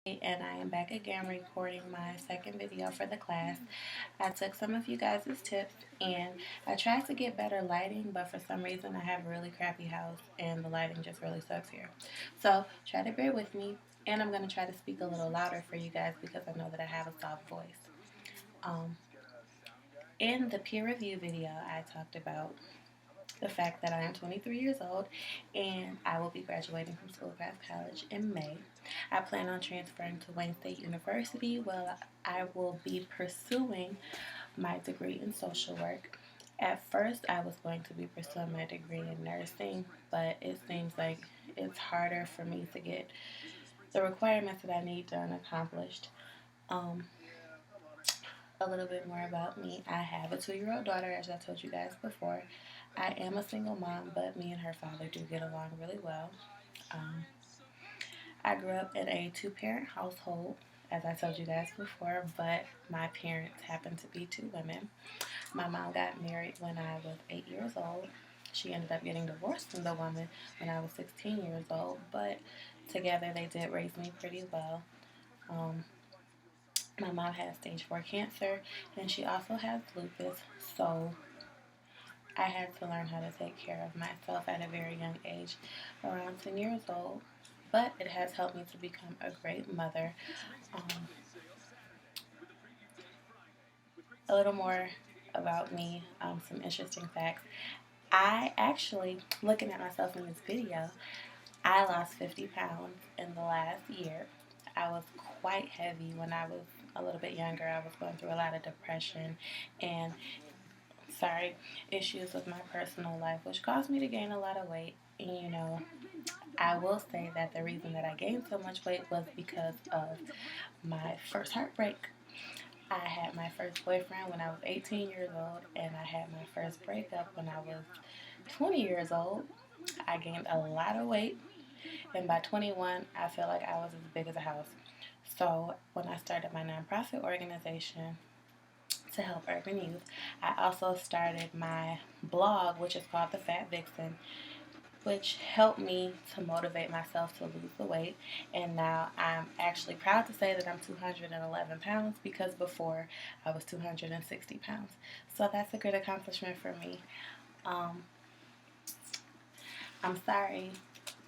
And I am back again recording my second video for the class. I took some of you guys' tips and I tried to get better lighting, but for some reason I have a really crappy house and the lighting just really sucks here. So try to bear with me, and I'm going to try to speak a little louder for you guys because I know that I have a soft voice. Um, in the peer review video, I talked about the fact that I am 23 years old and I will be graduating from Schoolcraft College in May. I plan on transferring to Wayne State University where I will be pursuing my degree in social work. At first, I was going to be pursuing my degree in nursing, but it seems like it's harder for me to get the requirements that I need done accomplished. Um, a little bit more about me. I have a 2-year-old daughter, as I told you guys before. I am a single mom, but me and her father do get along really well. Um, I grew up in a two-parent household, as I told you guys before, but my parents happened to be two women. My mom got married when I was 8 years old. She ended up getting divorced from the woman when I was 16 years old, but together they did raise me pretty well. Um, my mom has stage 4 cancer, and she also has lupus, so I had to learn how to take care of myself at a very young age, around 10 years old, but it has helped me to become a great mother. Um, a little more about me, some interesting facts. I actually, looking at myself in this video, I lost 50 pounds in the last year. I was quite heavy when I was a little bit younger. I was going through a lot of depression and issues with my personal life, which caused me to gain a lot of weight. And I will say that the reason that I gained so much weight was because of my first heartbreak. I had my first boyfriend when I was 18 years old, and I had my first breakup when I was 20 years old. I gained a lot of weight, and by 21, I feel like I was as big as a house. So when I started my nonprofit organization to help urban youth, I also started my blog, which is called The Fat Vixen, which helped me to motivate myself to lose the weight. And now I'm actually proud to say that I'm 211 pounds because before I was 260 pounds. So that's a good accomplishment for me. Um, I'm sorry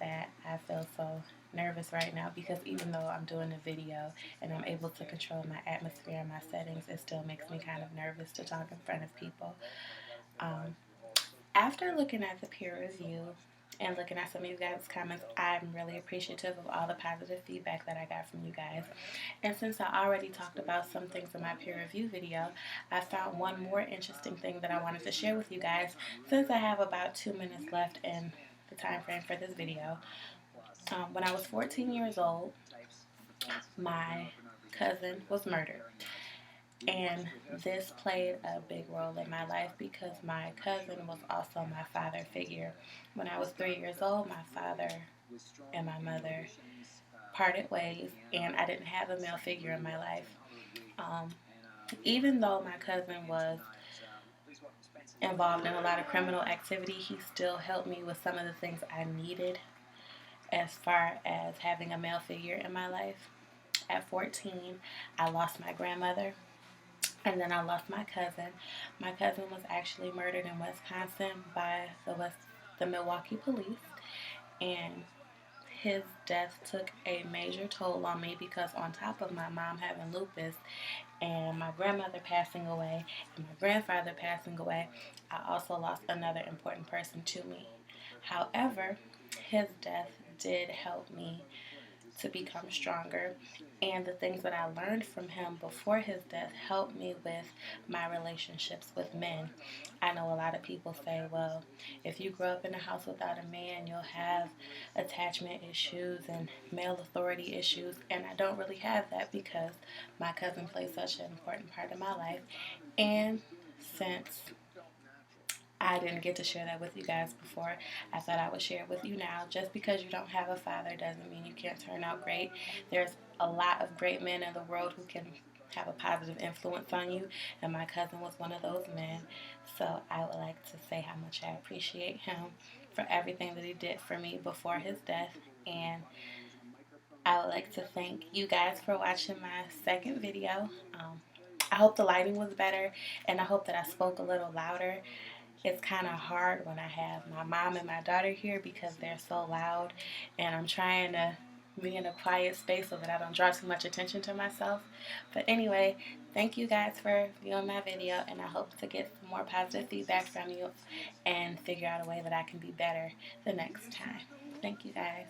that I feel so nervous right now because even though I'm doing a video and I'm able to control my atmosphere and my settings, it still makes me kind of nervous to talk in front of people. Um, After looking at the peer review and looking at some of you guys' comments, I'm really appreciative of all the positive feedback that I got from you guys. And since I already talked about some things in my peer review video, I found one more interesting thing that I wanted to share with you guys since I have about 2 minutes left in the time frame for this video. When I was 14 years old, my cousin was murdered. And this played a big role in my life because my cousin was also my father figure. When I was 3 years old, my father and my mother parted ways, and I didn't have a male figure in my life. Um, Even though my cousin was involved in a lot of criminal activity, he still helped me with some of the things I needed as far as having a male figure in my life. At 14, I lost my grandmother. And then I lost my cousin. My cousin was actually murdered in Wisconsin by the Milwaukee police, and his death took a major toll on me because on top of my mom having lupus and my grandmother passing away and my grandfather passing away, I also lost another important person to me. However, his death did help me to become stronger, and the things that I learned from him before his death helped me with my relationships with men. I know a lot of people say, well, if you grow up in a house without a man, you'll have attachment issues and male authority issues, and I don't really have that because my cousin plays such an important part of my life. And since I didn't get to share that with you guys before, I thought I would share it with you now. Just because you don't have a father doesn't mean you can't turn out great. There's a lot of great men in the world who can have a positive influence on you, and my cousin was one of those men. So I would like to say how much I appreciate him for everything that he did for me before his death, and I would like to thank you guys for watching my second video. I hope the lighting was better, and I hope that I spoke a little louder. It's kind of hard when I have my mom and my daughter here because they're so loud, and I'm trying to be in a quiet space so that I don't draw too much attention to myself. But anyway, thank you guys for viewing my video, and I hope to get some more positive feedback from you and figure out a way that I can be better the next time. Thank you guys.